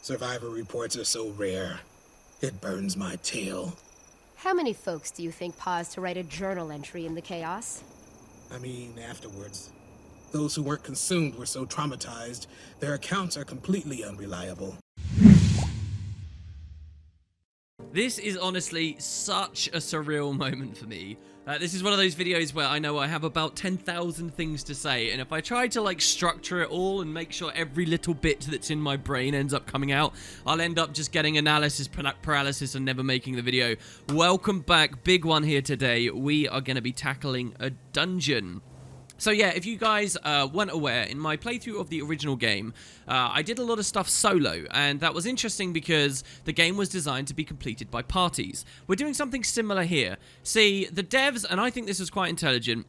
Survivor reports are so rare. It burns my tail. How many folks do you think paused to write a journal entry in the chaos? I mean, afterwards. Those who weren't consumed were so traumatized, their accounts are completely unreliable. This is honestly such a surreal moment for me. This is one of those videos where I know I have about 10,000 things to say, and if I try to like structure it all and make sure every little bit that's in my brain ends up coming out, I'll end up just getting analysis paralysis and never making the video. Welcome back, big one here today. We are going to be tackling a dungeon. So yeah, if you guys weren't aware, in my playthrough of the original game, I did a lot of stuff solo, and that was interesting because the game was designed to be completed by parties. We're doing something similar here. See, the devs, and I think this was quite intelligent,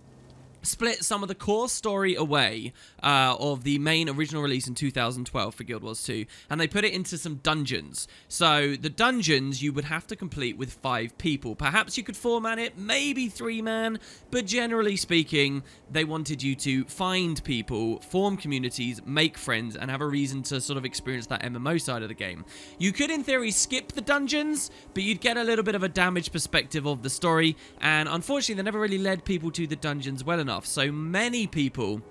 split some of the core story away of the main original release in 2012 for Guild Wars 2, and they put it into some dungeons. So the dungeons you would have to complete with 5 people. Perhaps you could 4-man it, maybe 3-man, but generally speaking, they wanted you to find people, form communities, make friends, and have a reason to sort of experience that MMO side of the game. You could, in theory, skip the dungeons, but you'd get a little bit of a damaged perspective of the story, and unfortunately, they never really led people to the dungeons well enough. So many people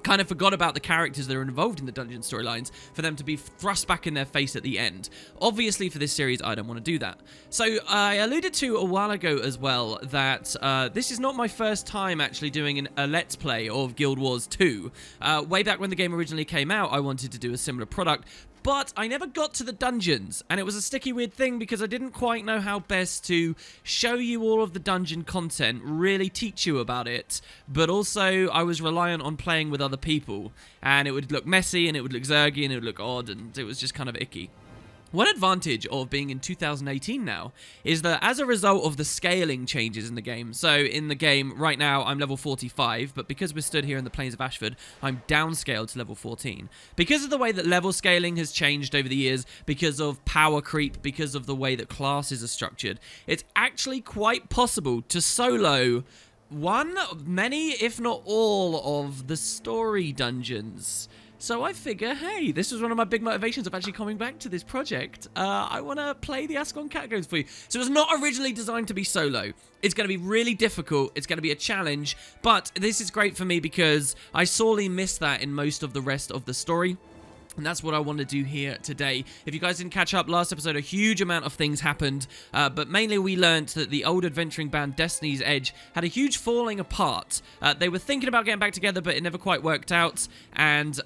kind of forgot about the characters that are involved in the dungeon storylines for them to be thrust back in their face at the end. Obviously, for this series, I don't want to do that. So I alluded to a while ago as well that this is not my first time actually doing a Let's Play of Guild Wars 2. Way back when the game originally came out, I wanted to do a similar product, but I never got to the dungeons, and it was a sticky, weird thing because I didn't quite know how best to show you all of the dungeon content, really teach you about it, but also I was reliant on playing with other people, and it would look messy, and it would look zergy, and it would look odd, and it was just kind of icky. One advantage of being in 2018 now is that as a result of the scaling changes in the game, so in the game right now I'm level 45, but because we're stood here in the Plains of Ashford, I'm downscaled to level 14. Because of the way that level scaling has changed over the years, because of power creep, because of the way that classes are structured, it's actually quite possible to solo many, if not all, of the story dungeons. So I figure, hey, this was one of my big motivations of actually coming back to this project. I want to play the Ascalon Catacombs for you. So it's not originally designed to be solo. It's going to be really difficult. It's going to be a challenge. But this is great for me because I sorely missed that in most of the rest of the story. And that's what I want to do here today. If you guys didn't catch up, last episode, a huge amount of things happened. But mainly we learned that the old adventuring band Destiny's Edge had a huge falling apart. They were thinking about getting back together, but it never quite worked out. And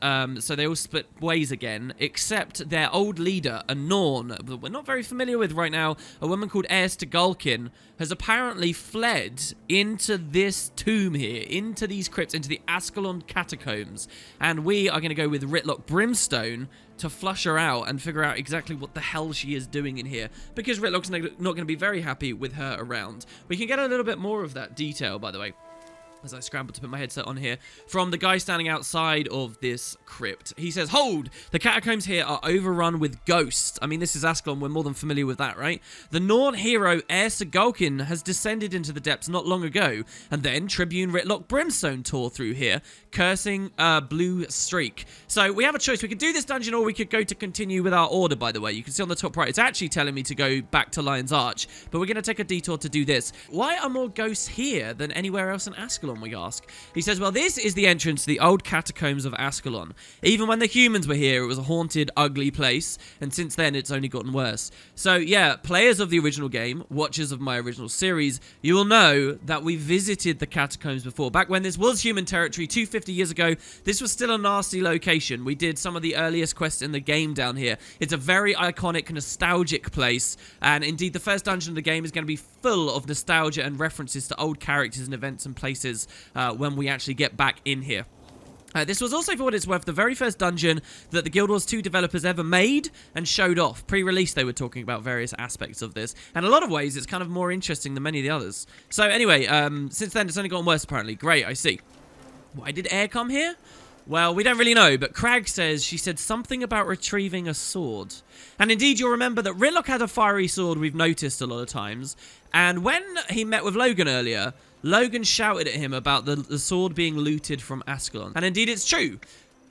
so they all split ways again, except their old leader, a Norn, that we're not very familiar with right now, a woman called Ascalon, has apparently fled into this tomb here, into these crypts, into the Ascalon Catacombs. And we are going to go with Ritlock Brimstone to flush her out and figure out exactly what the hell she is doing in here, because Ritlock's not going to be very happy with her around. We can get a little bit more of that detail, by the way, as I scramble to put my headset on here, from the guy standing outside of this crypt. He says, "Hold! The catacombs here are overrun with ghosts." I mean, this is Ascalon. We're more than familiar with that, right? The Norn hero, Ascalon, has descended into the depths not long ago, and then Tribune Ritlock Brimstone tore through here, cursing a blue streak. So we have a choice. We could do this dungeon, or we could go to continue with our order, by the way. You can see on the top right, it's actually telling me to go back to Lion's Arch, but we're going to take a detour to do this. Why are more ghosts here than anywhere else in Ascalon, we ask? He says, well, this is the entrance to the old catacombs of Ascalon. Even when the humans were here, it was a haunted, ugly place, and since then, it's only gotten worse. So, yeah, players of the original game, watchers of my original series, you will know that we visited the catacombs before. Back when this was human territory, 250 years ago, this was still a nasty location. We did some of the earliest quests in the game down here. It's a very iconic, nostalgic place, and indeed, the first dungeon of the game is going to be full of nostalgia and references to old characters and events and places when we actually get back in here. This was also, for what it's worth, the very first dungeon that the Guild Wars 2 developers ever made and showed off. Pre-release, they were talking about various aspects of this. And in a lot of ways, it's kind of more interesting than many of the others. So anyway, since then, it's only gotten worse, apparently. Great, I see. Why did Eir come here? Well, we don't really know, but Crag says she said something about retrieving a sword. And indeed, you'll remember that Ritlock had a fiery sword we've noticed a lot of times. And when he met with Logan earlier, Logan shouted at him about the sword being looted from Ascalon. And indeed, it's true.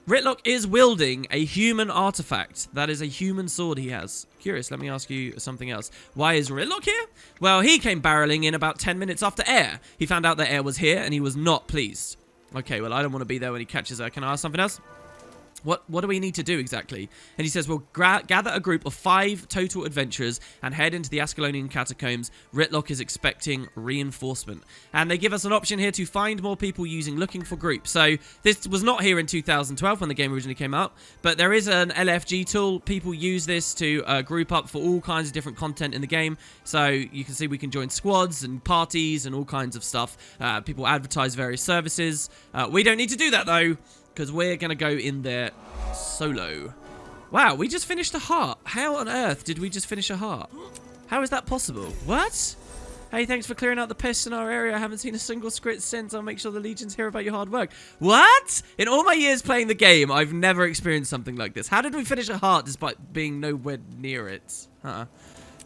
Ritlock is wielding a human artifact. That is a human sword he has. Curious, let me ask you something else. Why is Ritlock here? Well, he came barreling in about 10 minutes after Eir. He found out that Eir was here, and he was not pleased. Okay, well, I don't want to be there when he catches her. Can I ask something else? What do we need to do exactly? And he says, we'll gather a group of 5 total adventurers and head into the Ascalon Catacombs. Ritlock is expecting reinforcement. And they give us an option here to find more people using looking for groups. So this was not here in 2012 when the game originally came out, but there is an LFG tool. People use this to group up for all kinds of different content in the game. So you can see we can join squads and parties and all kinds of stuff. People advertise various services. We don't need to do that though, because we're going to go in there solo. Wow, we just finished a heart. How on earth did we just finish a heart? How is that possible? What? Hey, thanks for clearing out the pests in our area. I haven't seen a single script since. I'll make sure the legions hear about your hard work. What? In all my years playing the game, I've never experienced something like this. How did we finish a heart despite being nowhere near it? Huh.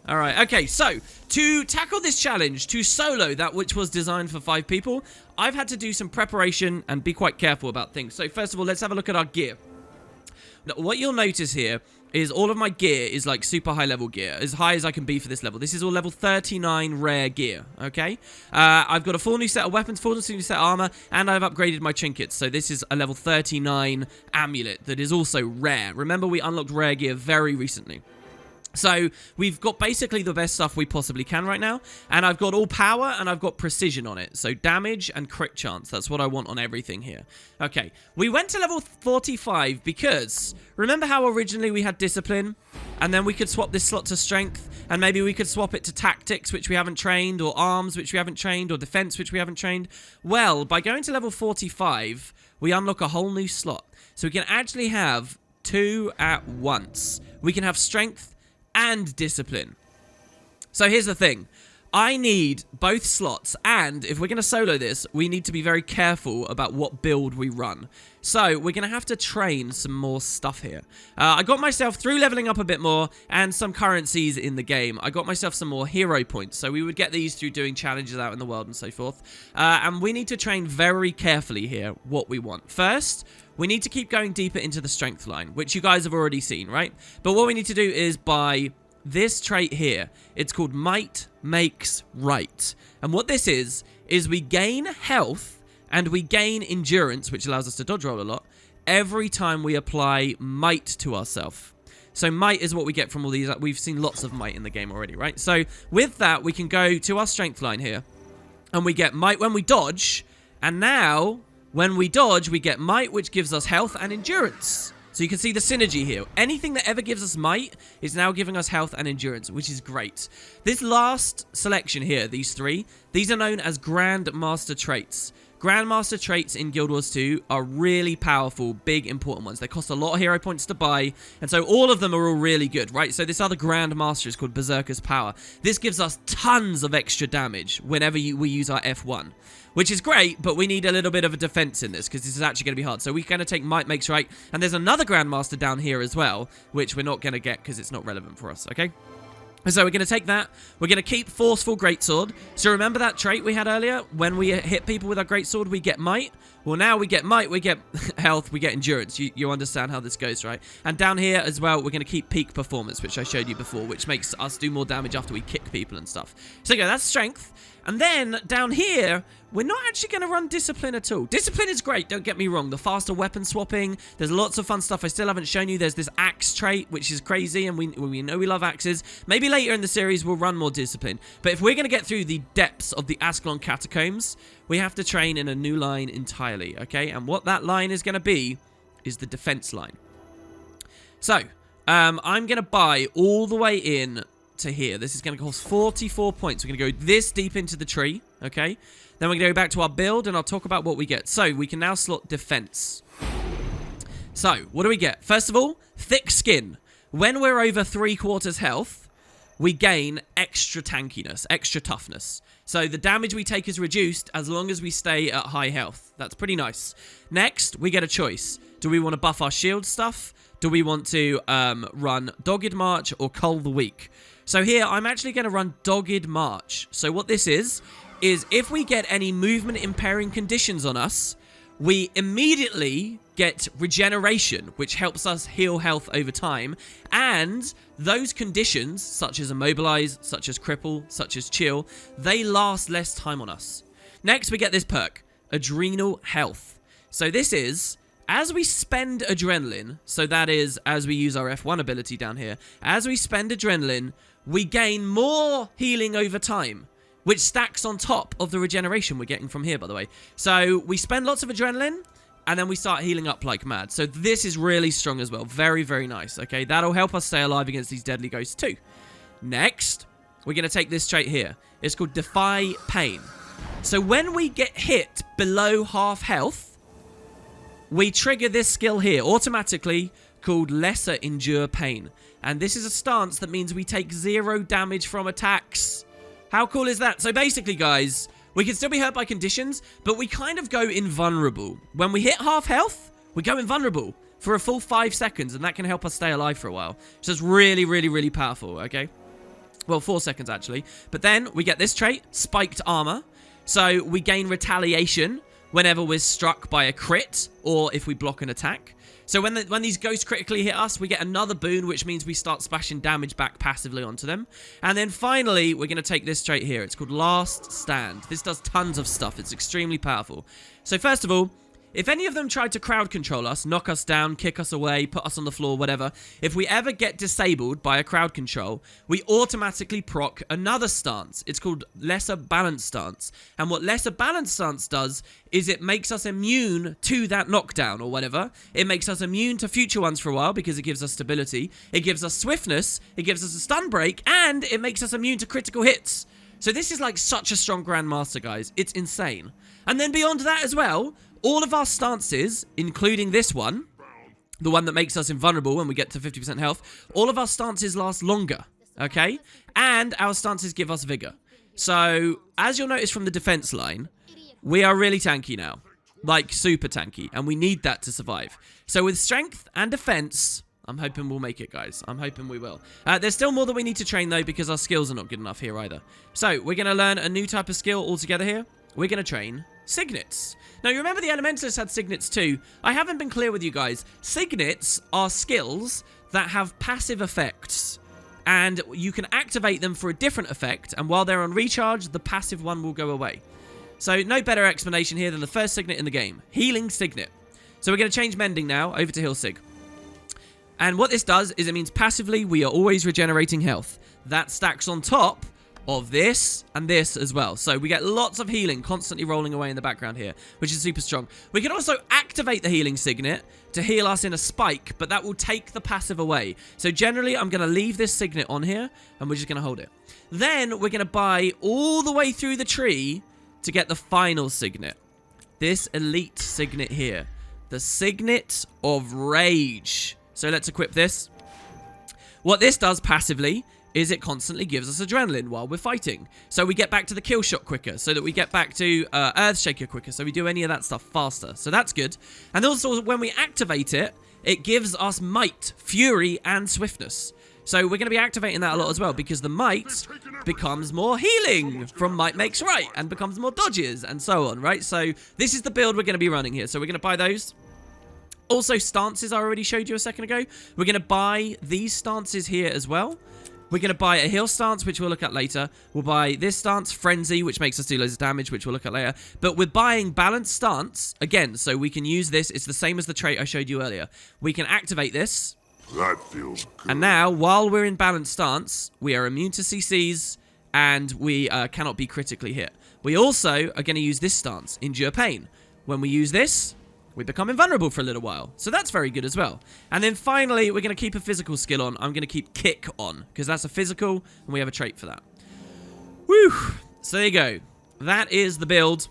All right, okay, so to tackle this challenge, to solo that which was designed for 5 people, I've had to do some preparation and be quite careful about things. So first of all, let's have a look at our gear. Now, what you'll notice here is all of my gear is like super high level gear, as high as I can be for this level. This is all level 39 rare gear, okay? I've got a full new set of weapons, full new set of armor, and I've upgraded my trinkets. So this is a level 39 amulet that is also rare. Remember, we unlocked rare gear very recently. So we've got basically the best stuff we possibly can right now, and I've got all power and I've got precision on it, so damage and crit chance. That's what I want on everything here. Okay, we went to level 45 because remember how originally we had discipline, and then we could swap this slot to strength, and maybe we could swap it to tactics, which we haven't trained, or arms, which we haven't trained, or defense, which we haven't trained. Well, by going to level 45, we unlock a whole new slot, so we can actually have 2 at once. We can have strength and discipline. So here's the thing. I need both slots, and if we're going to solo this, we need to be very careful about what build we run. So we're going to have to train some more stuff here. I got myself, through leveling up a bit more and some currencies in the game, I got myself some more hero points. So we would get these through doing challenges out in the world and so forth. And we need to train very carefully here what we want. First, we need to keep going deeper into the strength line, which you guys have already seen, right? But what we need to do is buy this trait here. It's called Might Makes Right. And what this is we gain health and we gain endurance, which allows us to dodge roll a lot, every time we apply might to ourselves. So might is what we get from all these. We've seen lots of might in the game already, right? So with that, we can go to our strength line here, and we get might when we dodge, and now when we dodge, we get might, which gives us health and endurance. So you can see the synergy here. Anything that ever gives us might is now giving us health and endurance, which is great. This last selection here, these 3, these are known as Grandmaster traits. Grandmaster traits in Guild Wars 2 are really powerful, big, important ones. They cost a lot of hero points to buy, and so all of them are all really good, right? So this other Grandmaster is called Berserker's Power. This gives us tons of extra damage whenever we use our F1. Which is great, but we need a little bit of a defense in this, because this is actually going to be hard. So we're going to take Might Makes Right, and there's another Grandmaster down here as well, which we're not going to get because it's not relevant for us, okay? So we're going to take that. We're going to keep Forceful Greatsword. So remember that trait we had earlier? When we hit people with our Greatsword, we get Might. Well, now we get Might, we get health, we get Endurance. You understand how this goes, right? And down here as well, we're going to keep Peak Performance, which I showed you before, which makes us do more damage after we kick people and stuff. So yeah, that's Strength. And then down here, we're not actually going to run Discipline at all. Discipline is great, don't get me wrong. The faster weapon swapping, there's lots of fun stuff I still haven't shown you. There's this axe trait, which is crazy, and we know we love axes. Maybe later in the series, we'll run more Discipline. But if we're going to get through the depths of the Ascalon Catacombs, we have to train in a new line entirely, okay? And what that line is going to be is the defense line. So, I'm going to buy all the way in to here. This is going to cost 44 points. We're going to go this deep into the tree, okay? Then we're going to go back to our build, and I'll talk about what we get. So, we can now slot defense. So, what do we get? First of all, thick skin. When we're over 3/4 health, we gain extra tankiness, extra toughness. So, the damage we take is reduced as long as we stay at high health. That's pretty nice. Next, we get a choice. Do we want to buff our shield stuff? Do we want to run Dogged March or Cull the Weak? So here, I'm actually going to run Dogged March. So what this is if we get any movement impairing conditions on us, we immediately get regeneration, which helps us heal health over time, and those conditions, such as immobilize, such as cripple, such as chill, they last less time on us. Next, we get this perk, adrenal health. So this is, as we spend adrenaline, so that is as we use our F1 ability down here, as we spend adrenaline, we gain more healing over time, which stacks on top of the regeneration we're getting from here, by the way. So we spend lots of adrenaline, and then we start healing up like mad. So this is really strong as well. Very, very nice. Okay, that'll help us stay alive against these deadly ghosts too. Next, we're going to take this trait here. It's called Defy Pain. So when we get hit below half health, we trigger this skill here automatically called Lesser Endure Pain. And this is a stance that means we take 0 damage from attacks. How cool is that? So basically, guys, we can still be hurt by conditions, but we kind of go invulnerable. When we hit half health, we go invulnerable for a full 5 seconds, and that can help us stay alive for a while. So it's really, really, really powerful, okay? Well, 4 seconds, actually. But then we get this trait, Spiked Armor. So we gain retaliation whenever we're struck by a crit, or if we block an attack. So when these ghosts critically hit us, we get another boon, which means we start splashing damage back passively onto them. And then finally, we're going to take this trait here. It's called Last Stand. This does tons of stuff. It's extremely powerful. So first of all, if any of them tried to crowd control us, knock us down, kick us away, put us on the floor, whatever, if we ever get disabled by a crowd control, we automatically proc another stance. It's called Lesser Balance Stance. And what Lesser Balance Stance does is it makes us immune to that knockdown or whatever. It makes us immune to future ones for a while because it gives us stability. It gives us swiftness. It gives us a stun break. And it makes us immune to critical hits. So this is like such a strong Grandmaster, guys. It's insane. And then beyond that as well, all of our stances, including this one, the one that makes us invulnerable when we get to 50% health, all of our stances last longer, okay? And our stances give us vigor. So, as you'll notice from the defense line, we are really tanky now. Like, super tanky. And we need that to survive. So, with strength and defense, I'm hoping we'll make it, guys. I'm hoping we will. There's still more that we need to train, though, because our skills are not good enough here either. So, we're going to learn a new type of skill altogether here. We're going to train Signets. Now, you remember the Elementalists had Signets too. I haven't been clear with you guys. Signets are skills that have passive effects, and you can activate them for a different effect, and while they're on recharge, the passive one will go away. So, no better explanation here than the first Signet in the game. Healing Signet. So, we're going to change Mending now over to Heal Sig. And what this does is it means passively we are always regenerating health. That stacks on top of this and this as well. So we get lots of healing constantly rolling away in the background here, which is super strong. We can also activate the healing signet to heal us in a spike, but that will take the passive away. So generally, I'm going to leave this signet on here, and we're just going to hold it. Then we're going to buy all the way through the tree to get the final signet. This elite signet here. The Signet of Rage. So let's equip this. What this does passively is it constantly gives us adrenaline while we're fighting. So we get back to the kill shot quicker, so that we get back to Earthshaker quicker, so we do any of that stuff faster. So that's good. And also, when we activate it, it gives us Might, Fury, and Swiftness. So we're going to be activating that a lot as well, because the Might becomes more healing from Might Makes Right, and becomes more dodges, and so on, right? So this is the build we're going to be running here. So we're going to buy those. Also, stances I already showed you a second ago. We're going to buy these stances here as well. We're going to buy a heal stance, which we'll look at later. We'll buy this stance, Frenzy, which makes us do loads of damage, which we'll look at later. But we're buying Balanced Stance, again, so we can use this. It's the same as the trait I showed you earlier. We can activate this. That feels good. And now, while we're in Balanced Stance, we are immune to CCs, and we cannot be critically hit. We also are going to use this stance, Endure Pain. When we use this, we become invulnerable for a little while. So that's very good as well. And then finally, we're going to keep a physical skill on. I'm going to keep Kick on, because that's a physical, and we have a trait for that. Woo! So there you go. That is the build.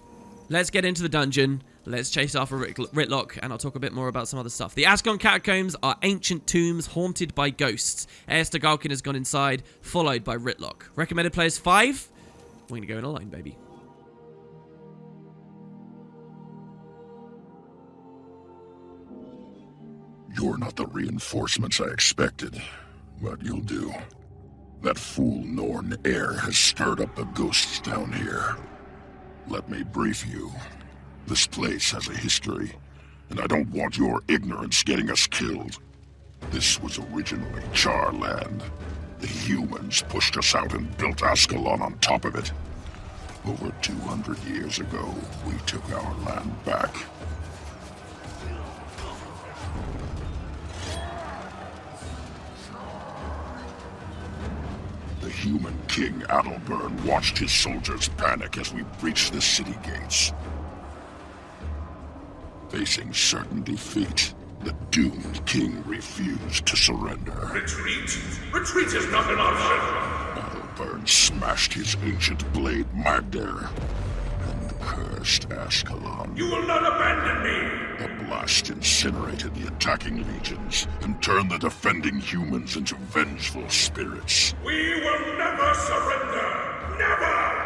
Let's get into the dungeon. Let's chase after Ritlock, and I'll talk a bit more about some other stuff. The Ascalon Catacombs are ancient tombs haunted by ghosts. Galkin has gone inside, followed by Ritlock. Recommended players 5. We're going to go in a line, baby. You're not the reinforcements I expected, but you'll do. That fool Norn Eir has stirred up the ghosts down here. Let me brief you. This place has a history, and I don't want your ignorance getting us killed. This was originally Char land. The humans pushed us out and built Ascalon on top of it. Over 200 years ago, we took our land back. The human king Adalbern watched his soldiers panic as we breached the city gates. Facing certain defeat, the doomed king refused to surrender. Retreat? Retreat is not an option! Adalbern smashed his ancient blade Magder and cursed Ascalon. You will not abandon me! The blast incinerated the attacking legions and turned the defending humans into vengeful spirits. We will never surrender! Never!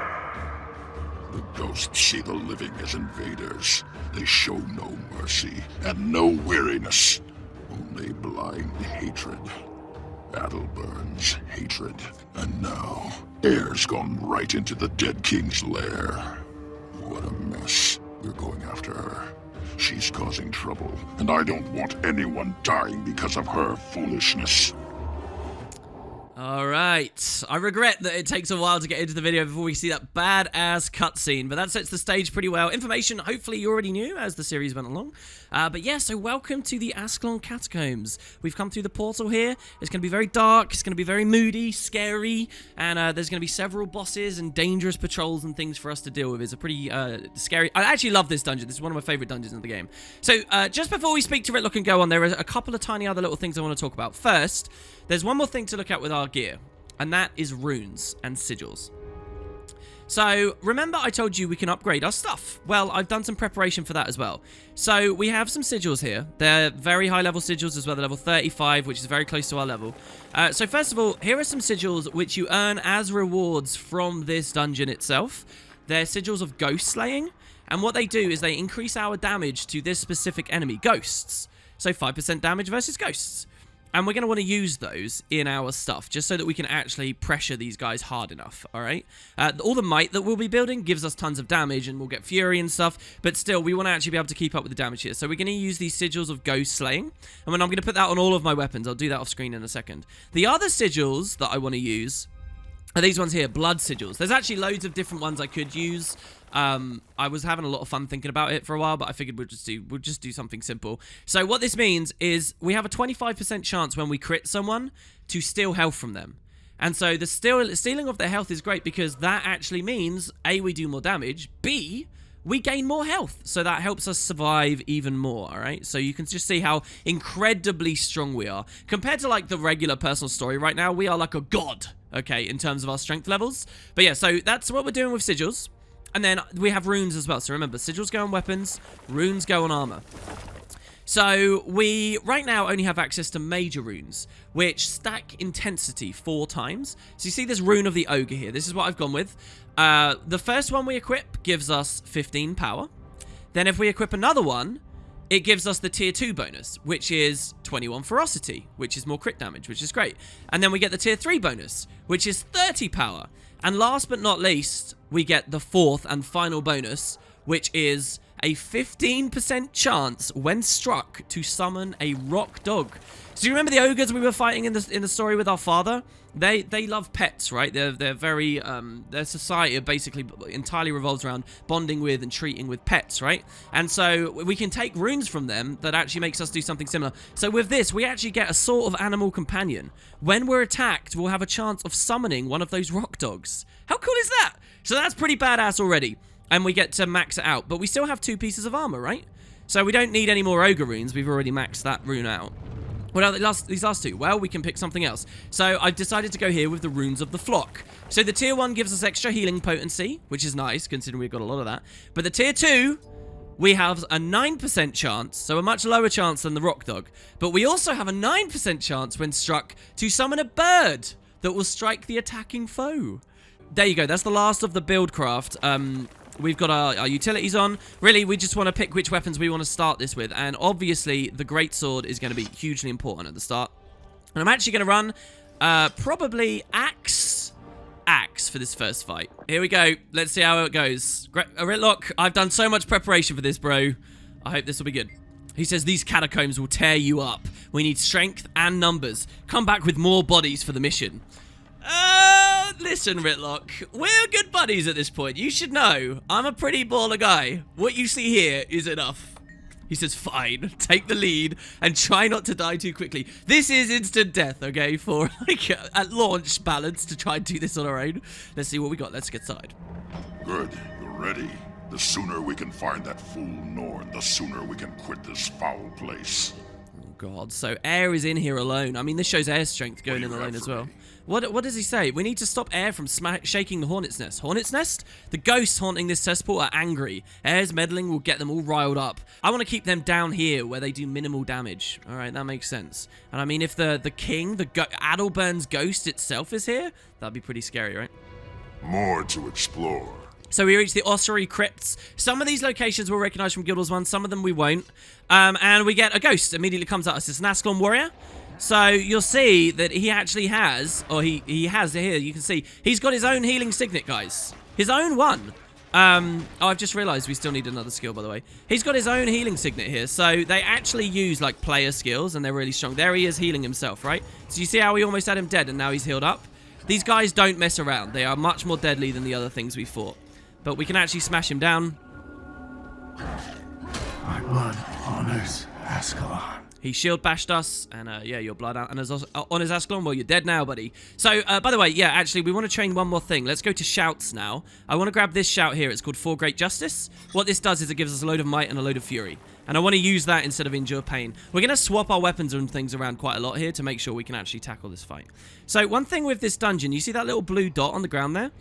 The ghosts see the living as invaders. They show no mercy and no weariness, only blind hatred. Adalbern's hatred. And now, Eir's gone right into the dead king's lair. What a mess. We're going after her. She's causing trouble, and I don't want anyone dying because of her foolishness. Alright, I regret that it takes a while to get into the video before we see that badass cutscene, but that sets the stage pretty well. Information hopefully you already knew as the series went along. But yeah, so welcome to the Ascalon Catacombs. We've come through the portal here. It's going to be very dark, it's going to be very moody, scary, and there's going to be several bosses and dangerous patrols and things for us to deal with. It's a pretty scary... I actually love this dungeon. This is one of my favourite dungeons in the game. So just before we speak to Ritlook and go on, there are a couple of tiny other little things I want to talk about. First, there's one more thing to look at with our gear, and that is runes and sigils. So, remember I told you we can upgrade our stuff? Well, I've done some preparation for that as well. So, we have some sigils here. They're very high level sigils as well. They're level 35, which is very close to our level. So, first of all, here are some sigils which you earn as rewards from this dungeon itself. They're sigils of ghost slaying. And what they do is they increase our damage to this specific enemy, ghosts. So, 5% damage versus ghosts. And we're going to want to use those in our stuff, just so that we can actually pressure these guys hard enough, alright? All the might that we'll be building gives us tons of damage, and we'll get fury and stuff, but still, we want to actually be able to keep up with the damage here. So we're going to use these sigils of ghost slaying, and when I'm going to put that on all of my weapons. I'll do that off screen in a second. The other sigils that I want to use are these ones here, blood sigils. There's actually loads of different ones I could use. I was having a lot of fun thinking about it for a while, but I figured we'll just do something simple. So what this means is we have a 25% chance when we crit someone to steal health from them. And so the stealing of their health is great because that actually means A, we do more damage, B, we gain more health. So that helps us survive even more, all right? So you can just see how incredibly strong we are. Compared to like the regular personal story right now, we are like a god, okay, in terms of our strength levels. But yeah, so that's what we're doing with sigils. And then we have runes as well. So remember, sigils go on weapons, runes go on armor. So we right now only have access to major runes, which stack intensity 4 times. So you see this rune of the ogre here. This is what I've gone with. The first one we equip gives us 15 power. Then if we equip another one, it gives us the tier 2 bonus, which is 21 ferocity, which is more crit damage, which is great. And then we get the tier 3 bonus, which is 30 power. And last but not least, we get the 4th and final bonus, which is a 15% chance when struck to summon a rock dog. So you remember the ogres we were fighting in the story with our father? They love pets, right? They're very their society basically entirely revolves around bonding with and treating with pets, right? And so we can take runes from them that actually makes us do something similar. So with this, we actually get a sort of animal companion. When we're attacked, we'll have a chance of summoning one of those rock dogs. How cool is that? So that's pretty badass already. And we get to max it out. But we still have 2 pieces of armor, right? So we don't need any more ogre runes. We've already maxed that rune out. What are these last 2? Well, we can pick something else. So I've decided to go here with the runes of the flock. So the tier 1 gives us extra healing potency, which is nice, considering we've got a lot of that. But the tier 2, we have a 9% chance, so a much lower chance than the rock dog. But we also have a 9% chance when struck to summon a bird that will strike the attacking foe. There you go. That's the last of the build craft. We've got our utilities on. Really, we just want to pick which weapons we want to start this with. And obviously, the greatsword is going to be hugely important at the start. And I'm actually going to run probably axe for for this first fight. Here we go. Let's see how it goes. Ritlock, I've done so much preparation for this, bro. I hope this will be good. He says, these catacombs will tear you up. We need strength and numbers. Come back with more bodies for the mission. Listen, Ritlock. We're good buddies at this point. You should know. I'm a pretty baller guy. What you see here is enough. He says, fine, take the lead and try not to die too quickly. This is instant death, okay, for like at launch balance to try and do this on our own. Let's see what we got. Let's get started. Good. You're ready. The sooner we can find that fool Norn, the sooner we can quit this foul place. Oh, God. So Eir is in here alone. I mean, this shows Eir's strength going in alone as well. What does he say? We need to stop Eir from shaking the Hornet's Nest. Hornet's Nest? The ghosts haunting this cesspool are angry. Eir's meddling will get them all riled up. I want to keep them down here where they do minimal damage. All right, that makes sense. And I mean, if the king, Adalbern's ghost itself is here, that'd be pretty scary, right? More to explore. So we reach the ossuary crypts. Some of these locations we'll recognize from Guild Wars 1, some of them we won't. And we get a ghost immediately comes at us. It's an Ascalon warrior. So you'll see that he actually has, or he has here, you can see, he's got his own healing signet, guys. His own one. Oh, I've just realized we still need another skill, by the way. He's got his own healing signet here. So they actually use, like, player skills, and they're really strong. There he is healing himself, right? So you see how we almost had him dead, and now he's healed up? These guys don't mess around. They are much more deadly than the other things we fought. But we can actually smash him down. My blood honors Ascalon. He shield bashed us, and yeah, your blood out. And on his Ascalon, well, you're dead now, buddy. So, by the way, yeah, actually, we want to train one more thing. Let's go to shouts now. I want to grab this shout here. It's called For Great Justice. What this does is it gives us a load of might and a load of fury. And I want to use that instead of endure pain. We're going to swap our weapons and things around quite a lot here to make sure we can actually tackle this fight. So, one thing with this dungeon, you see that little blue dot on the ground there?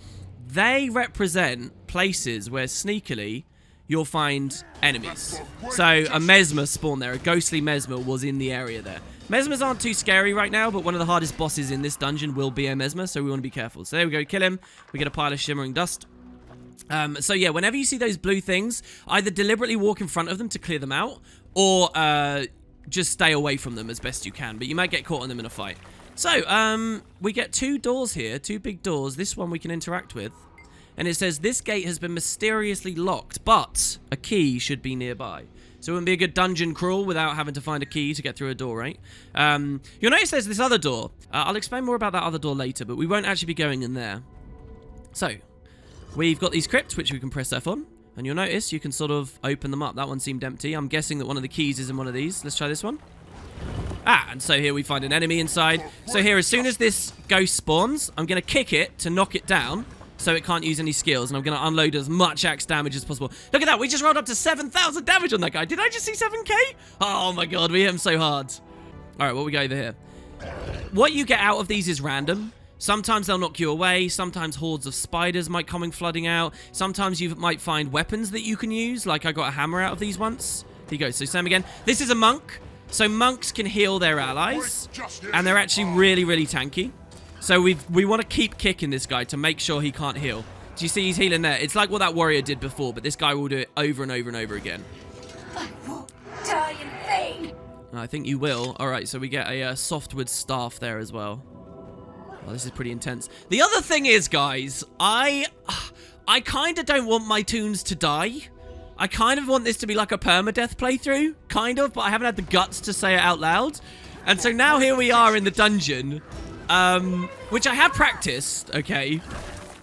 They represent places where sneakily you'll find enemies. So a Mesmer spawned there. A ghostly Mesmer was in the area there. Mesmers aren't too scary right now, but one of the hardest bosses in this dungeon will be a Mesmer, so we want to be careful. So there we go, kill him. We get a pile of shimmering dust. So yeah, whenever you see those blue things, either deliberately walk in front of them to clear them out, or just stay away from them as best you can, but you might get caught on them in a fight. So, we get two doors here, two big doors. This one we can interact with. And it says, this gate has been mysteriously locked, but a key should be nearby. So it wouldn't be a good dungeon crawl without having to find a key to get through a door, right? You'll notice there's this other door. I'll explain more about that other door later, but we won't actually be going in there. So, we've got these crypts, which we can press F on. And you'll notice you can sort of open them up. That one seemed empty. I'm guessing that one of the keys is in one of these. Let's try this one. Ah, and so here we find an enemy inside. So here, as soon as this ghost spawns, I'm going to kick it to knock it down, so it can't use any skills, and I'm going to unload as much axe damage as possible. Look at that, we just rolled up to 7,000 damage on that guy. Did I just see 7k? Oh my god, we hit him so hard. Alright, what we got over here? What you get out of these is random. Sometimes they'll knock you away, sometimes hordes of spiders might come flooding out, sometimes you might find weapons that you can use, like I got a hammer out of these once. Here you go, so same again. This is a monk, so monks can heal their allies, and they're actually really, really tanky. So we want to keep kicking this guy to make sure he can't heal. Do you see he's healing there? It's like what that warrior did before, but this guy will do it over and over and over again. I won't die in vain. I think you will. All right, so we get a softwood staff there as well. Well, this is pretty intense. The other thing is, guys, I kind of don't want my toons to die. I kind of want this to be like a permadeath playthrough, kind of, but I haven't had the guts to say it out loud. And so now here we are in the dungeon. Which I have practiced, okay,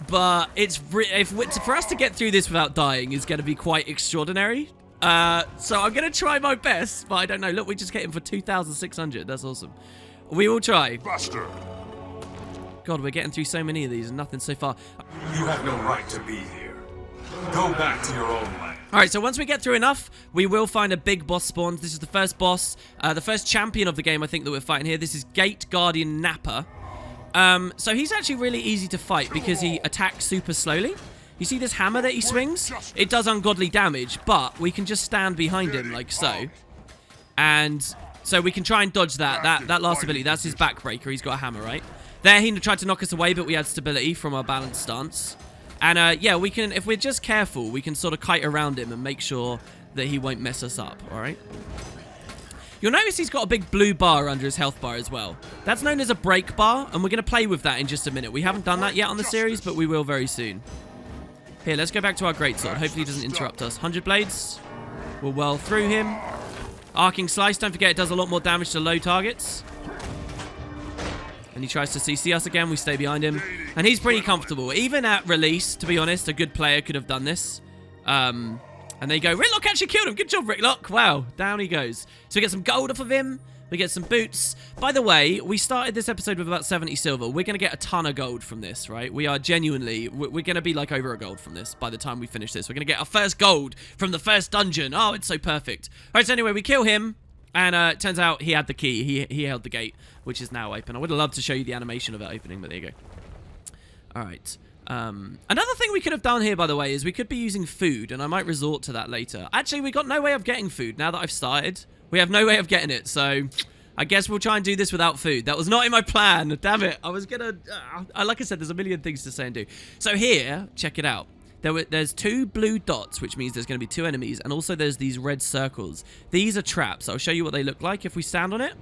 but for us to get through this without dying is going to be quite extraordinary. So I'm going to try my best, but I don't know. Look, we just get him for 2,600. That's awesome. We will try. Buster. God, we're getting through so many of these and nothing so far. You have no right to be here. Go back to your own land. Alright, so once we get through enough, we will find a big boss spawn. This is the first boss, the first champion of the game, I think, that we're fighting here. This is Gate Guardian Nappa. So he's actually really easy to fight because he attacks super slowly. You see this hammer that he swings? It does ungodly damage, but we can just stand behind him like so. And so we can try and dodge that. That last ability, that's his backbreaker. He's got a hammer, right? There, he tried to knock us away, but we had stability from our balanced stance. And yeah, we can, if we're just careful, we can sort of kite around him and make sure that he won't mess us up, all right? You'll notice he's got a big blue bar under his health bar as well. That's known as a break bar, and we're going to play with that in just a minute. We haven't done that yet on the series, but we will very soon. Here, let's go back to our greatsword. Hopefully he doesn't interrupt us. 100 blades. We'll well through him. Arcing slice. Don't forget it does a lot more damage to low targets. And he tries to CC us again. We stay behind him. And he's pretty comfortable. Even at release, to be honest, a good player could have done this. And there you go. Ricklock actually killed him. Good job, Ricklock. Wow. Down he goes. So we get some gold off of him. We get some boots. By the way, we started this episode with about 70 silver. We're going to get a ton of gold from this, right? We are genuinely... We're going to be like over a gold from this by the time we finish this. We're going to get our first gold from the first dungeon. Oh, it's so perfect. All right, so anyway, we kill him. And it turns out he had the key. He held the gate, which is now open. I would have loved to show you the animation of it opening, but there you go. All right. Another thing we could have done here, by the way, is we could be using food, and I might resort to that later. Actually, we got no way of getting food now that I've started. We have no way of getting it, so I guess we'll try and do this without food. That was not in my plan. Damn it. I was gonna... like I said, there's a million things to say and do. So here, check it out. There's 2 blue dots, which means there's going to be 2 enemies, and also there's these red circles. These are traps. I'll show you what they look like if we stand on it.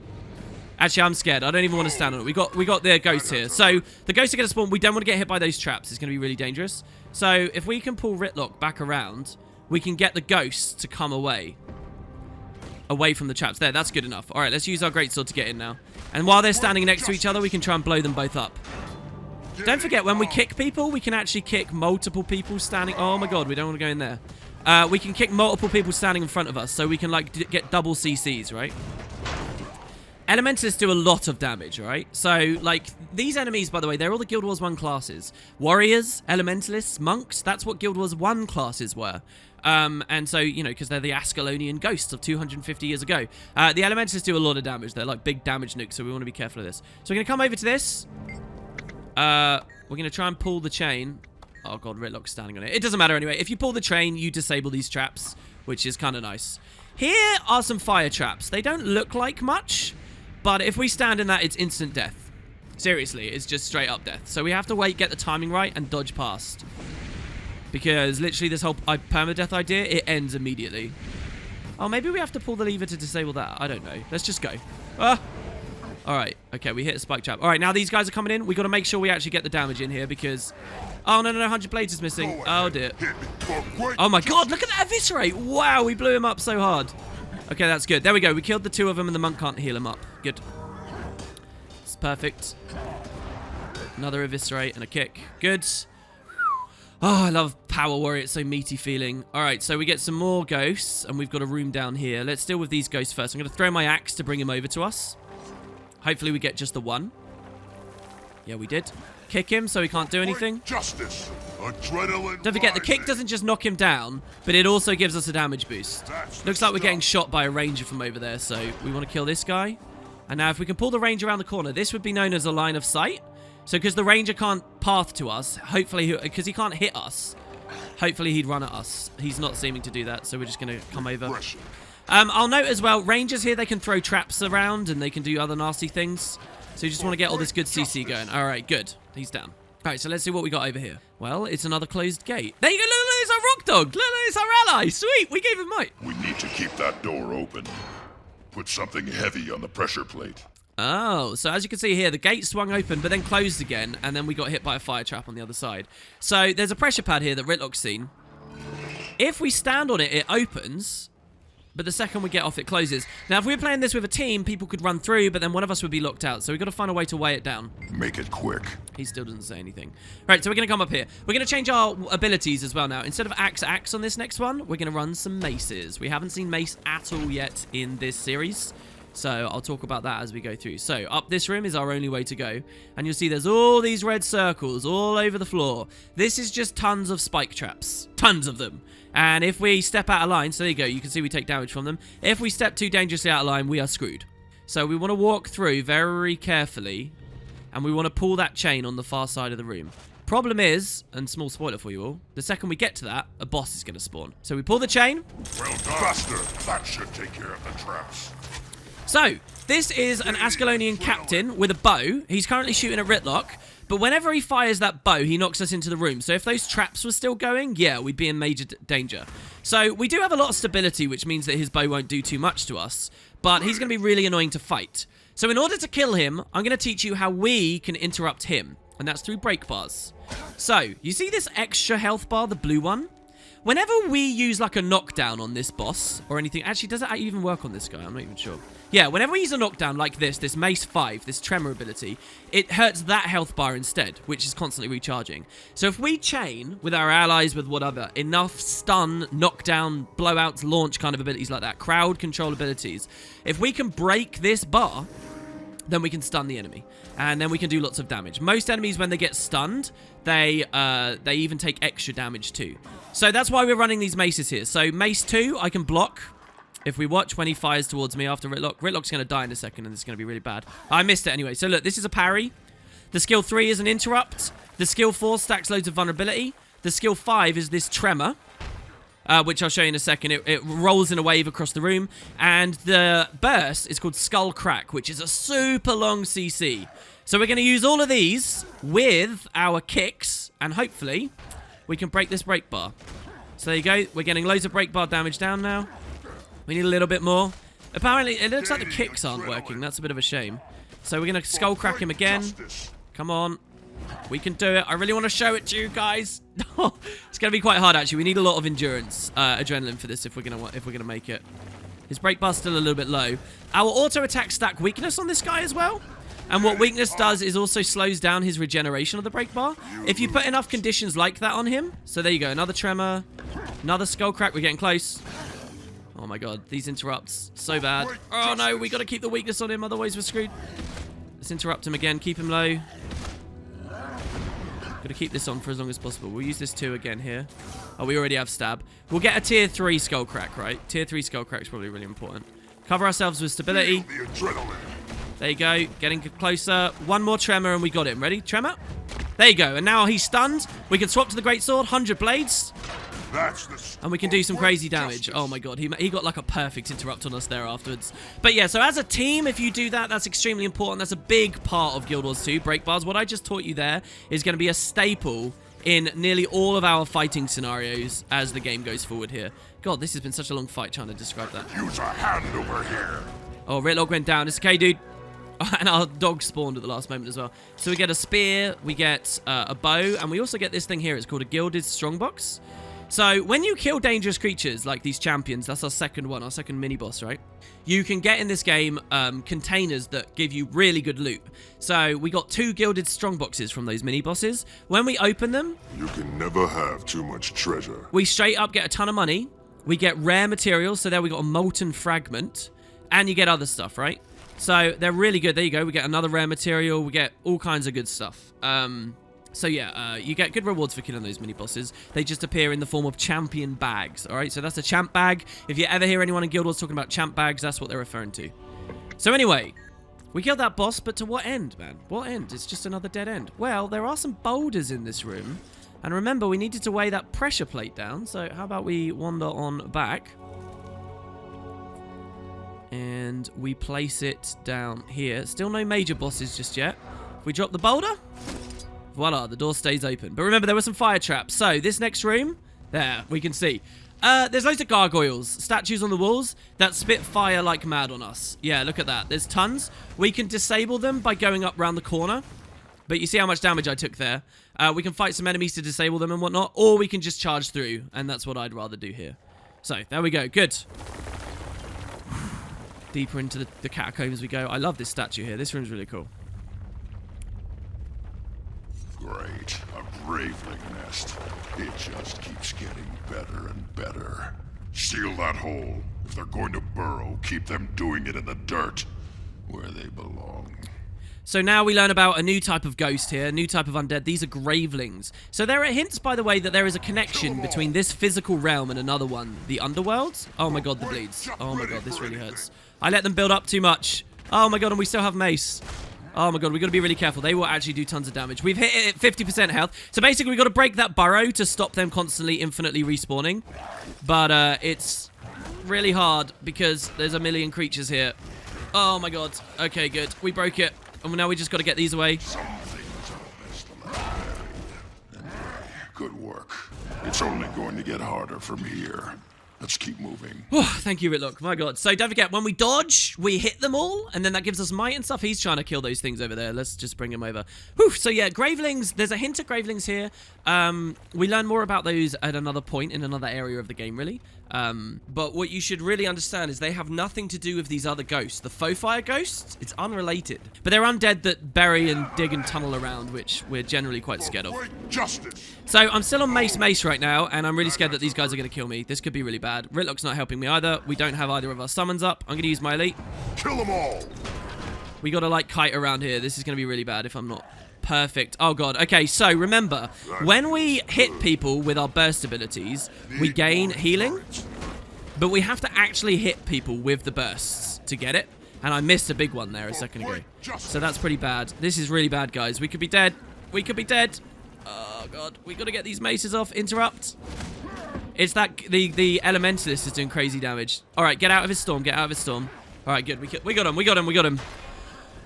Actually, I'm scared. I don't even want to stand on it. We got the ghosts here. So the ghosts are going to spawn. We don't want to get hit by those traps. It's going to be really dangerous. So if we can pull Ricklock back around, we can get the ghosts to come away from the traps. There, that's good enough. All right, let's use our greatsword to get in now. And while they're standing next to each other, we can try and blow them both up. Don't forget, when we kick people, we can actually kick multiple people standing... Oh my god, we don't want to go in there. We can kick multiple people standing in front of us, so we can, like, get double CCs, right? Elementalists do a lot of damage, right? So, like, these enemies, by the way, they're all the Guild Wars 1 classes. Warriors, Elementalists, Monks, that's what Guild Wars 1 classes were. And so, you know, because they're the Ascalonian ghosts of 250 years ago. The Elementalists do a lot of damage. They're like big damage nukes, so we want to be careful of this. So we're going to come over to this. We're going to try and pull the chain. Oh god, Ricklock's standing on it. It doesn't matter anyway. If you pull the chain, you disable these traps, which is kind of nice. Here are some fire traps. They don't look like much, but if we stand in that, it's instant death. Seriously, it's just straight up death. So we have to wait, get the timing right, and dodge past. Because literally this whole permadeath idea, it ends immediately. Oh, maybe we have to pull the lever to disable that. I don't know. Let's just go. Ah! Alright, okay, we hit a spike trap. Alright, now these guys are coming in. We've got to make sure we actually get the damage in here because... Oh, no, 100 blades is missing. Oh, dear. Oh, my God, look at that eviscerate. Wow, we blew him up so hard. Okay, that's good. There we go. We killed the 2 of them and the monk can't heal him up. Good. It's perfect. Another eviscerate and a kick. Good. Oh, I love Power Warrior. It's so meaty feeling. Alright, so we get some more ghosts and we've got a room down here. Let's deal with these ghosts first. I'm going to throw my axe to bring him over to us. Hopefully we get just the one. Yeah, we did. Kick him so he can't do anything. Justice. Adrenaline. Don't forget, the kick doesn't just knock him down, but it also gives us a damage boost. Looks like we're getting shot by a ranger from over there, so we want to kill this guy. And now if we can pull the ranger around the corner, this would be known as a line of sight. So because the ranger can't path to us, hopefully, because he can't hit us, hopefully he'd run at us. He's not seeming to do that, so we're just going to come over. I'll note as well, rangers here, they can throw traps around and they can do other nasty things. So you just want to get all this good CC going. All right, good. He's down. All right, so let's see what we got over here. Well, it's another closed gate. There you go. Look, it's our rock dog. Look, it's our ally. Sweet. We gave him might. We need to keep that door open. Put something heavy on the pressure plate. Oh, so as you can see here, the gate swung open, but then closed again, and then we got hit by a fire trap on the other side. So there's a pressure pad here that Ricklock's seen. If we stand on it, it opens, but the second we get off, it closes. Now, if we were playing this with a team, people could run through, but then one of us would be locked out. So we've got to find a way to weigh it down. Make it quick. He still doesn't say anything. Right, so we're going to come up here. We're going to change our abilities as well now. Instead of axe on this next one, we're going to run some maces. We haven't seen mace at all yet in this series. So I'll talk about that as we go through. So up this room is our only way to go. And you'll see there's all these red circles all over the floor. This is just tons of spike traps. Tons of them. And if we step out of line, so there you go, you can see we take damage from them. If we step too dangerously out of line, we are screwed. So we want to walk through very carefully. And we want to pull that chain on the far side of the room. Problem is, and small spoiler for you all, the second we get to that, a boss is going to spawn. So we pull the chain. Well done. Faster. That should take care of the traps. So, this is an Ascalonian captain with a bow. He's currently shooting at Ricklock, but whenever he fires that bow, he knocks us into the room. So if those traps were still going, yeah, we'd be in major danger. So we do have a lot of stability, which means that his bow won't do too much to us. but he's going to be really annoying to fight. So in order to kill him, I'm going to teach you how we can interrupt him, and that's through break bars. So, you see this extra health bar, the blue one? Whenever we use like a knockdown on this boss or anything, actually, does it even work on this guy? I'm not even sure. Yeah, whenever we use a knockdown like this Mace 5, this tremor ability, it hurts that health bar instead, which is constantly recharging. So if we chain with our allies, with whatever, enough stun, knockdown, blowouts, launch kind of abilities like that, crowd control abilities, if we can break this bar, then we can stun the enemy, and then we can do lots of damage. Most enemies, when they get stunned, they even take extra damage too. So that's why we're running these maces here. So Mace 2, I can block if we watch when he fires towards me after Ritlock. Ritlock's going to die in a second, and it's going to be really bad. I missed it anyway. So look, this is a parry. The skill 3 is an interrupt. The skill 4 stacks loads of vulnerability. The skill 5 is this tremor, which I'll show you in a second. It rolls in a wave across the room. And the burst is called Skull Crack, which is a super long CC. So we're going to use all of these with our kicks, and hopefully we can break this break bar. So there you go. We're getting loads of break bar damage down now. We need a little bit more. Apparently, it looks like the kicks aren't working. That's a bit of a shame. So we're going to Skull Crack him again. Come on. We can do it. I really want to show it to you guys. It's going to be quite hard, actually. We need a lot of endurance, adrenaline for this if we're gonna make it. His break bar's still a little bit low. Our auto attack stack weakness on this guy as well. And what weakness does is also slows down his regeneration of the break bar. If you put enough conditions like that on him. So there you go. Another tremor. Another Skull Crack. We're getting close. Oh my god. These interrupts. So bad. Oh no. We got to keep the weakness on him. Otherwise we're screwed. Let's interrupt him again. Keep him low. Got to keep this on for as long as possible. We'll use this 2 again here. Oh, we already have stab. We'll get a tier 3 Skull Crack, right? Tier 3 Skull Crack is probably really important. Cover ourselves with stability. There you go. Getting closer. One more tremor and we got him. Ready? Tremor. There you go. And now he's stunned. We can swap to the Greatsword. 100 blades. And we can do some crazy damage. Oh my god. He got like a perfect interrupt on us there afterwards. But yeah, so as a team, if you do that, that's extremely important. That's a big part of Guild Wars 2. Break bars. What I just taught you there is going to be a staple in nearly all of our fighting scenarios as the game goes forward here. God, this has been such a long fight trying to describe that. Use a hand over here. Oh, Ritlock went down. It's okay, dude. And our dog spawned at the last moment as well. So we get a spear, we get a bow, and we also get this thing here. It's called a Gilded Strongbox. So when you kill dangerous creatures like these champions, that's our second one, our second mini-boss, right? You can get in this game containers that give you really good loot. So we got 2 Gilded Strongboxes from those mini-bosses. When we open them... You can never have too much treasure. We straight up get a ton of money. We get rare materials. So there we got a Molten Fragment. And you get other stuff, right? So they're really good. There you go. We get another rare material. We get all kinds of good stuff. So yeah, you get good rewards for killing those mini-bosses. They just appear in the form of champion bags, all right? So that's a champ bag. If you ever hear anyone in Guild Wars talking about champ bags, that's what they're referring to. So anyway, we killed that boss, but to what end, man? What end? It's just another dead end. Well, there are some boulders in this room. And remember, we needed to weigh that pressure plate down. So how about we wander on back? And we place it down here. Still no major bosses just yet. If we drop the boulder... Voila, the door stays open. But remember, there were some fire traps. So, this next room, there, we can see. There's loads of gargoyles, statues on the walls that spit fire like mad on us. Yeah, look at that. There's tons. We can disable them by going up round the corner. But you see how much damage I took there. We can fight some enemies to disable them and whatnot. Or we can just charge through. And that's what I'd rather do here. So, there we go. Good. Deeper into the catacombs we go. I love this statue here. This room's really cool. Great. A graveling nest. It just keeps getting better and better. Seal that hole. If they're going to burrow, keep them doing it in the dirt, where they belong. So now we learn about a new type of ghost here, a new type of undead. These are gravelings. So there are hints, by the way, that there is a connection between this physical realm and another one, the underworld. Oh my god, the bleeds. Oh my god, this really hurts. I let them build up too much. Oh my god, and we still have mace. Oh my god, we've got to be really careful. They will actually do tons of damage. We've hit it at 50% health. So basically, we've got to break that burrow to stop them constantly, infinitely respawning. But it's really hard because there's a million creatures here. Oh my god. Okay, good. We broke it. And now we just got to get these away. Good work. It's only going to get harder from here. Let's keep moving. Oh, thank you, Ritlock. My god. So don't forget, when we dodge, we hit them all, and then that gives us might and stuff. He's trying to kill those things over there. Let's just bring him over. Whew. So yeah, Gravelings. There's a hint of Gravelings here. We learn more about those at another point in another area of the game, really. But what you should really understand is they have nothing to do with these other ghosts. The faux fire ghosts, it's unrelated. But they're undead that bury and dig and tunnel around, which we're generally quite scared of. Justice. So I'm still on Mace right now, and I'm really scared that these guys are going to kill me. This could be really bad. Ritlock's not helping me either. We don't have either of our summons up. I'm going to use my elite. Kill them all. We got to like kite around here. This is going to be really bad if I'm not perfect. Oh god. Okay, so remember, when we hit people with our burst abilities, we gain healing, but we have to actually hit people with the bursts to get it. And I missed a big one there a second ago. So that's pretty bad. This is really bad, guys. We could be dead. We could be dead. Oh god, we got to get these maces off. Interrupt. It's that the elementalist is doing crazy damage. All right, get out of his storm. Get out of his storm. All right, good. We got him. We got him. We got him.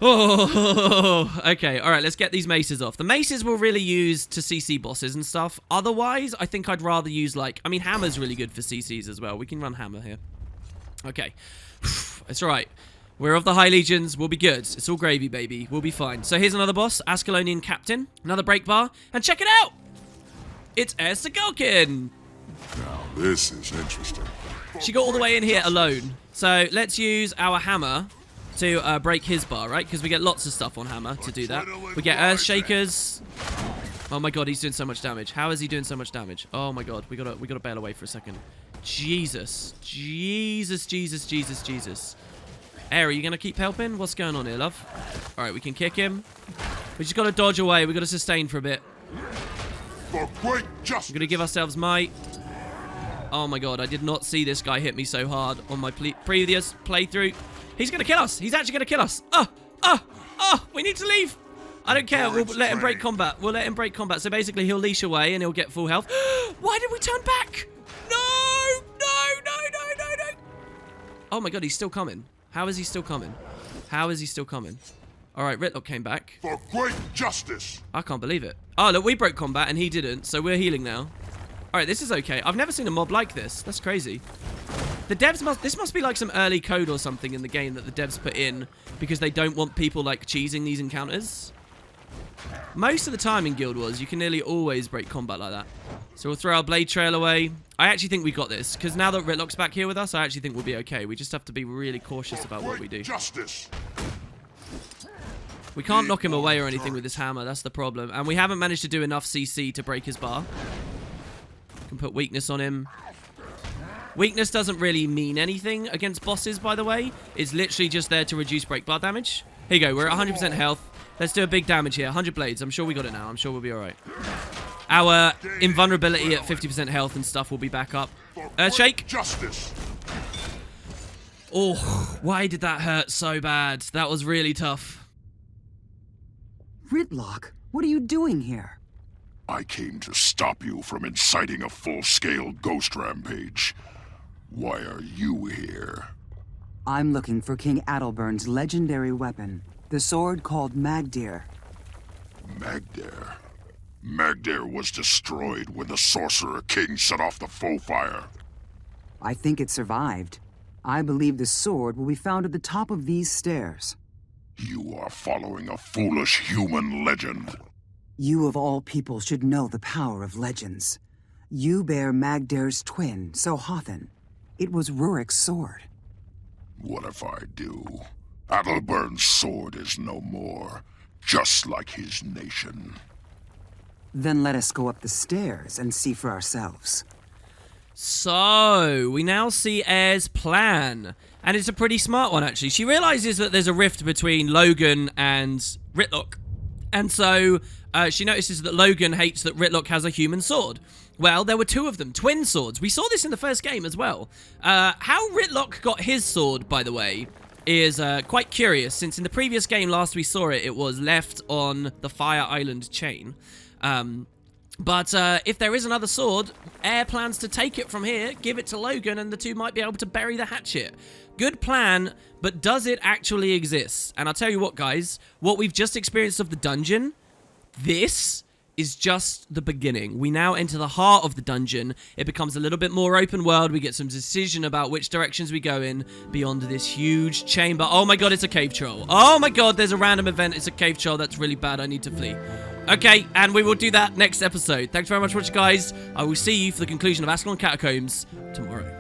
Oh, okay. All right, let's get these maces off. The maces we'll really use to CC bosses and stuff. Otherwise, I think I'd rather use like, I mean, hammer's really good for CCs as well. We can run hammer here. Okay, it's all right. We're of the High Legions. We'll be good. It's all gravy, baby. We'll be fine. So here's another boss, Ascalonian Captain. Another break bar. And check it out. It's Ascalon. Now, this is interesting. She got all the way in here alone. So let's use our hammer to break his bar, right? Because we get lots of stuff on hammer to do that. We get Earth Shakers. Oh my god, he's doing so much damage. How is he doing so much damage? Oh my god, we gotta bail away for a second. Jesus. Jesus, Jesus, Jesus, Jesus. Eir, are you gonna keep helping? What's going on here, love? Alright, we can kick him. We just gotta dodge away. We gotta sustain for a bit. For great justice. We're gonna give ourselves might. Oh my god, I did not see this guy hit me so hard on my previous playthrough. He's gonna kill us. He's actually gonna kill us. We need to leave. I don't care. We'll let him break combat. We'll let him break combat. So basically, he'll leash away and he'll get full health. Why did we turn back? No. Oh my god, he's still coming. How is he still coming? How is he still coming? All right, Ritlock came back. For great justice. I can't believe it. Oh, look, we broke combat and he didn't, so we're healing now. All right, this is okay. I've never seen a mob like this. That's crazy. The devs this must be like some early code or something in the game that the devs put in because they don't want people like cheesing these encounters. Most of the time in Guild Wars, you can nearly always break combat like that. So we'll throw our blade trail away. I actually think we got this because now that Ritlock's back here with us, I actually think we'll be okay. We just have to be really cautious about what we do. Justice. We can't knock him away or anything with this hammer. That's the problem. And we haven't managed to do enough CC to break his bar. Can put weakness on him. Weakness doesn't really mean anything against bosses, by the way. It's literally just there to reduce break bar damage. Here you go. We're at 100% health. Let's do a big damage here. 100 blades. I'm sure we got it now. I'm sure we'll be all right. Our invulnerability at 50% health and stuff will be back up. Shake. Justice. Oh, why did that hurt so bad? That was really tough. Ritlock, what are you doing here? I came to stop you from inciting a full-scale ghost rampage. Why are you here? I'm looking for King Adalbern's legendary weapon, the sword called Magdir. Magdir? Magdir was destroyed when the Sorcerer King set off the faux fire. I think it survived. I believe the sword will be found at the top of these stairs. You are following a foolish human legend. You of all people should know the power of legends. You bear Magdir's twin, Sohathan. It was Rurik's sword. What if I do? Adalbern's sword is no more, just like his nation. Then let us go up the stairs and see for ourselves. So, we now see Eir's plan. And it's a pretty smart one, actually. She realizes that there's a rift between Logan and Ritlock. And so, she notices that Logan hates that Ritlock has a human sword. Well, there were two of them, twin swords. We saw this in the first game as well. How Ritlock got his sword, by the way, is quite curious, since in the previous game, last we saw it, it was left on the Fire Island chain. But if there is another sword, Eir plans to take it from here, give it to Logan, and the two might be able to bury the hatchet. Good plan, but does it actually exist? And I'll tell you what, guys, what we've just experienced of the dungeon, this is just the beginning. We now enter the heart of the dungeon. It becomes a little bit more open world. We get some decision about which directions we go in beyond this huge chamber. Oh my god, it's a cave troll. Oh my god, there's a random event. It's a cave troll. That's really bad. I need to flee. Okay, and we will do that next episode. Thanks very much for watching, guys. I will see you for the conclusion of Ascalon Catacombs tomorrow.